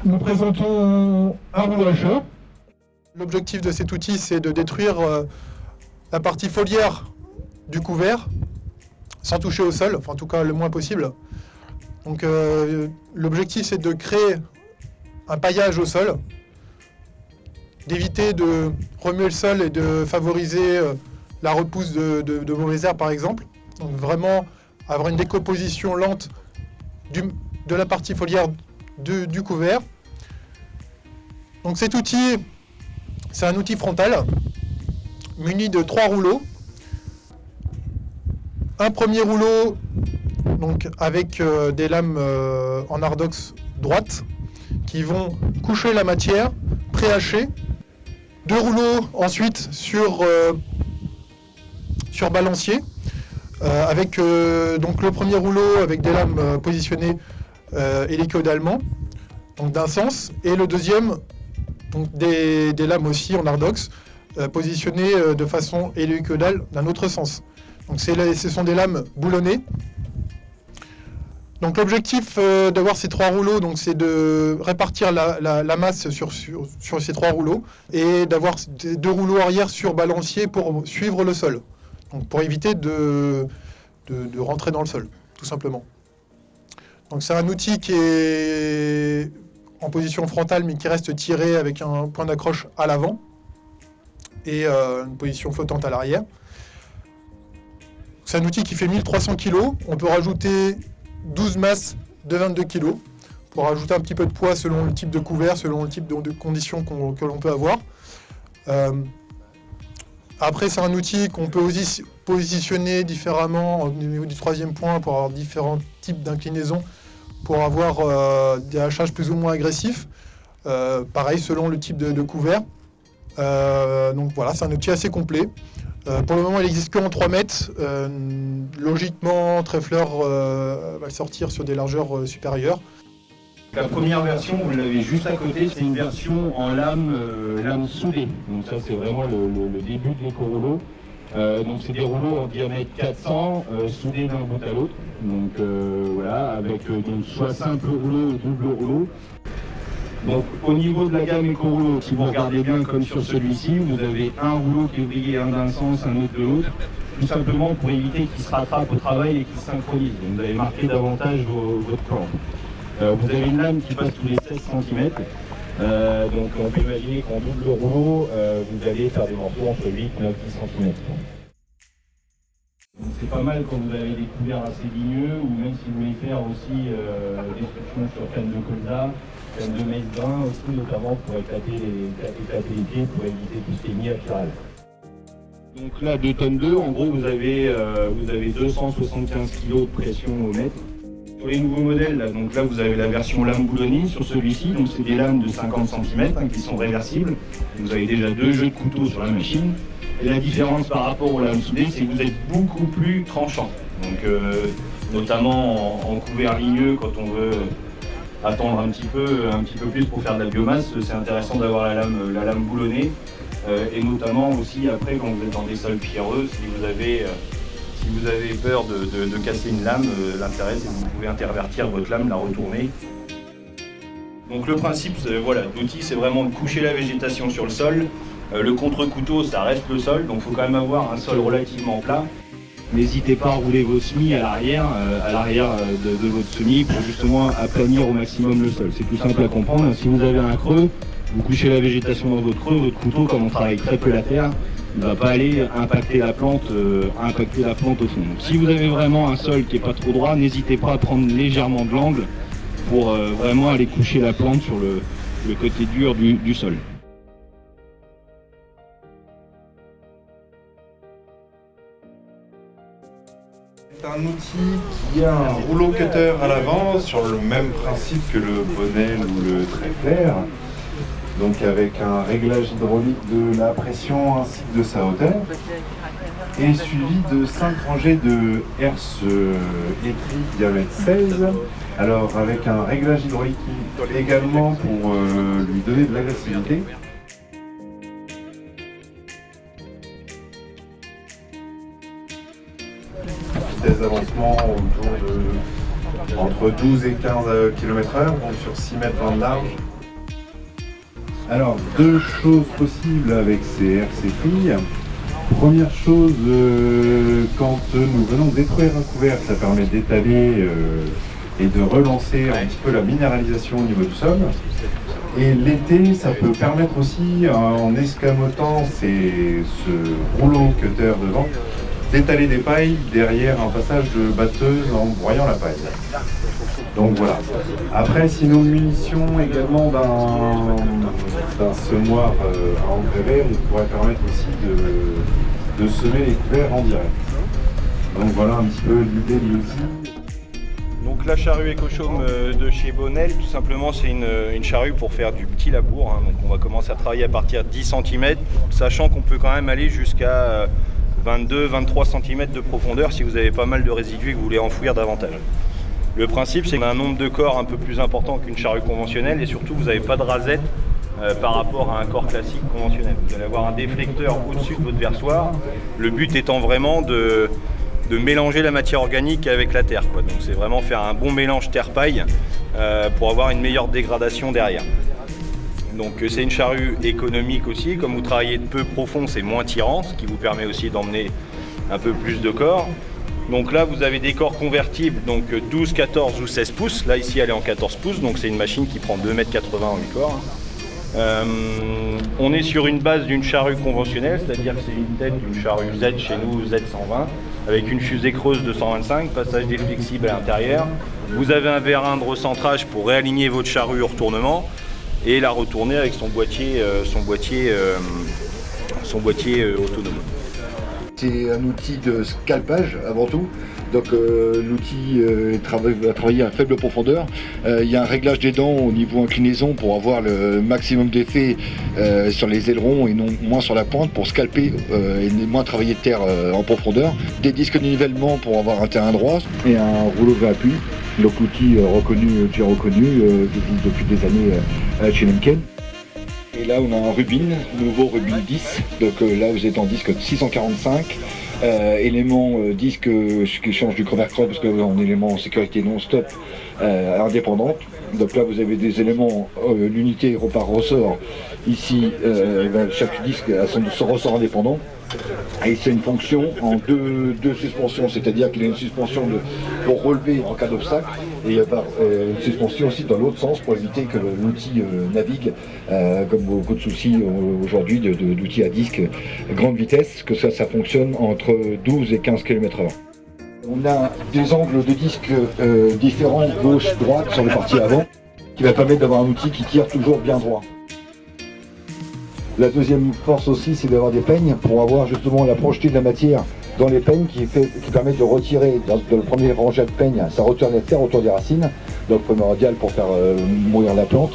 nous présentons un roulageur. L'objectif de cet outil, c'est de détruire la partie foliaire du couvert sans toucher au sol, enfin en tout cas le moins possible. Donc l'objectif, c'est de créer un paillage au sol, d'éviter de remuer le sol et de favoriser la repousse de mauvaises herbes par exemple. Donc vraiment avoir une décomposition lente de la partie foliaire du couvert. Donc cet outil, c'est un outil frontal muni de 3 rouleaux. Un premier rouleau donc, avec des lames en ardox droite qui vont coucher la matière pré-hachée. 2 rouleaux ensuite sur balancier avec donc le premier rouleau avec des lames positionnées hélicoïdalement, donc d'un sens, et le deuxième donc des lames aussi en ardox positionnées de façon hélicoïdale d'un autre sens. Donc ce sont des lames boulonnées. Donc l'objectif d'avoir ces 3 rouleaux, donc, c'est de répartir la masse sur ces 3 rouleaux et d'avoir 2 rouleaux arrière sur balancier pour suivre le sol. Donc pour éviter de rentrer dans le sol, tout simplement. Donc c'est un outil qui est en position frontale mais qui reste tiré avec un point d'accroche à l'avant et une position flottante à l'arrière. C'est un outil qui fait 1300 kg. On peut rajouter 12 masses de 22 kg pour rajouter un petit peu de poids selon le type de couvert, selon le type de conditions que l'on peut avoir. Après, c'est un outil qu'on peut aussi positionner différemment au niveau du 3e point pour avoir différents types d'inclinaisons, pour avoir des hachages plus ou moins agressifs. Pareil, selon le type de couvert. Donc voilà, c'est un outil assez complet. Pour le moment, il n'existe qu'en 3 mètres. Logiquement, Treffler va le sortir sur des largeurs supérieures. La première version, vous l'avez juste à côté, c'est une version en lame soudée. Donc ça, c'est vraiment le début de l'éco-rouleau. Donc c'est des rouleaux en diamètre 400, soudés d'un bout à l'autre. Donc voilà, avec donc, soit simple rouleau ou double rouleau. Donc au niveau de la gamme éco-rouleau, si vous regardez bien comme sur celui-ci, vous avez un rouleau qui est brillé un d'un sens, un autre de l'autre, tout simplement pour éviter qu'il se rattrape au travail et qu'il se synchronise. Donc vous avez marqué davantage votre plan. Vous avez une lame qui passe tous les 16 cm. Donc on peut imaginer qu'en double rouleau, vous allez faire des morceaux entre 8 et 9 cm. C'est pas mal quand vous avez des couverts assez ligneux, ou même si vous voulez faire aussi des structures sur canne de colza, canne de mèche grain aussi, notamment pour éclater les pieds, pour éviter tout ce qui est mi-latéral. Donc là, 2 tonnes 2, en gros, vous avez 275 kg de pression au mètre. Sur les nouveaux modèles, donc là vous avez la version lame boulonnée sur celui-ci, donc c'est des lames de 50 cm qui sont réversibles. Vous avez déjà 2 jeux de couteau sur la machine. Et la différence par rapport aux lames soudées, c'est que vous êtes beaucoup plus tranchant. Donc notamment en couvert ligneux, quand on veut attendre un petit peu plus pour faire de la biomasse, c'est intéressant d'avoir la lame boulonnée. Et notamment aussi après quand vous êtes dans des sols pierreux, si vous avez peur de casser une lame, l'intérêt c'est que vous pouvez intervertir votre lame, la retourner. Donc le principe voilà, de l'outil, c'est vraiment de coucher la végétation sur le sol. Le contre-couteau, ça reste le sol, donc il faut quand même avoir un sol relativement plat. N'hésitez pas à rouler vos semis à l'arrière de votre semis pour justement aplanir au maximum le sol. C'est tout simple à comprendre. Si vous avez un creux, vous couchez la végétation dans votre creux, votre couteau, comme on travaille très peu la terre, il ne va pas aller impacter la plante au fond. Donc, si vous avez vraiment un sol qui n'est pas trop droit, n'hésitez pas à prendre légèrement de l'angle pour vraiment aller coucher la plante sur le côté dur du sol. C'est un outil qui a un rouleau cutter à l'avant sur le même principe que le Bonnell ou le Treffler. Donc avec un réglage hydraulique de la pression ainsi que de sa hauteur. Et suivi de 5 rangées de herse étris diamètre 16. Alors avec un réglage hydraulique également pour lui donner de l'agressivité. Vitesse d'avancement autour de entre 12 et 15 km/h, donc sur 6 mètres 20 de large. Alors, deux choses possibles avec ces RC filles. Première chose, quand nous venons détruire un couvercle, ça permet d'étaler et de relancer un petit peu la minéralisation au niveau du sol. Et l'été, ça peut permettre aussi, en escamotant ce rouleau cutter devant, d'étaler des pailles derrière un passage de batteuse en broyant la paille. Donc voilà. Après, si nos munitions également d'un semoir à engrais vert, il pourrait permettre aussi de semer les couverts en direct. Donc voilà un petit peu l'idée de l'outil. Donc la charrue EcoChaume de chez Bonnel, tout simplement c'est une charrue pour faire du petit labour. Hein. Donc on va commencer à travailler à partir de 10 cm, sachant qu'on peut quand même aller jusqu'à 22-23 cm de profondeur si vous avez pas mal de résidus et que vous voulez enfouir davantage. Le principe, c'est qu'on a un nombre de corps un peu plus important qu'une charrue conventionnelle et surtout, vous n'avez pas de rasette par rapport à un corps classique conventionnel. Vous allez avoir un déflecteur au-dessus de votre versoir, le but étant vraiment de mélanger la matière organique avec la terre, quoi. Donc c'est vraiment faire un bon mélange terre-paille pour avoir une meilleure dégradation derrière. Donc c'est une charrue économique aussi, comme vous travaillez de peu profond, c'est moins tirant, ce qui vous permet aussi d'emmener un peu plus de corps. Donc là vous avez des corps convertibles, donc 12, 14 ou 16 pouces. Là ici elle est en 14 pouces, donc c'est une machine qui prend 2,80 m en 8 corps. On est sur une base d'une charrue conventionnelle, c'est-à-dire que c'est une tête d'une charrue Z chez nous, Z120, avec une fusée creuse de 125, passage des flexibles à l'intérieur. Vous avez un vérin de recentrage pour réaligner votre charrue au retournement et la retourner avec son boîtier autonome. C'est un outil de scalpage avant tout, donc l'outil va travailler à faible profondeur. Il y a un réglage des dents au niveau inclinaison pour avoir le maximum d'effet sur les ailerons et non moins sur la pointe pour scalper et moins travailler de terre en profondeur. Des disques de nivellement pour avoir un terrain droit et un rouleau de appui. Donc l'outil reconnu depuis des années chez Lemken. Et là on a un Rubin, nouveau Rubin 10, donc là vous êtes en disque 645, élément disque qui change du Chronochron parce que en élément sécurité non-stop indépendante. Donc là vous avez des éléments, l'unité repart ressort, ici chaque disque a son ressort indépendant. Et c'est une fonction en deux suspensions, c'est-à-dire qu'il y a une suspension pour relever en cas d'obstacle et une suspension aussi dans l'autre sens pour éviter que l'outil navigue, comme beaucoup de soucis aujourd'hui d'outils à disque grande vitesse, que ça fonctionne entre 12 et 15 km/h. On a des angles de disque différents, gauche, droite, sur les parties avant, qui va permettre d'avoir un outil qui tire toujours bien droit. La deuxième force aussi, c'est d'avoir des peignes pour avoir justement la projetée de la matière dans les peignes qui permet de retirer, dans le premier rangé de peigne, ça retire la terre autour des racines, donc primordial pour faire mourir la plante.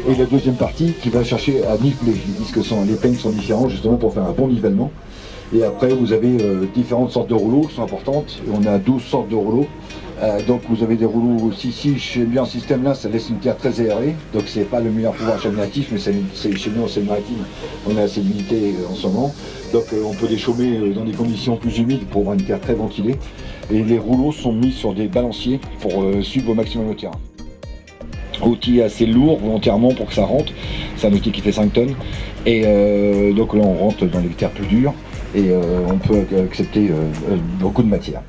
Et la deuxième partie qui va chercher à niveler. Les peignes sont différents justement pour faire un bon nivellement. Et après vous avez différentes sortes de rouleaux qui sont importantes. On a 12 sortes de rouleaux. Donc vous avez des rouleaux aussi, chez bien système là, ça laisse une terre très aérée, donc c'est pas le meilleur pouvoir germinatif, mais c'est chez nous en Seine-Maritime, on a assez d'humidité en ce moment, donc on peut les chaumer dans des conditions plus humides pour avoir une terre très ventilée, et les rouleaux sont mis sur des balanciers pour suivre au maximum le terrain. Outil assez lourd volontairement pour que ça rentre, c'est un outil qui fait 5 tonnes, et donc là on rentre dans les terres plus dures, et on peut accepter beaucoup de matière.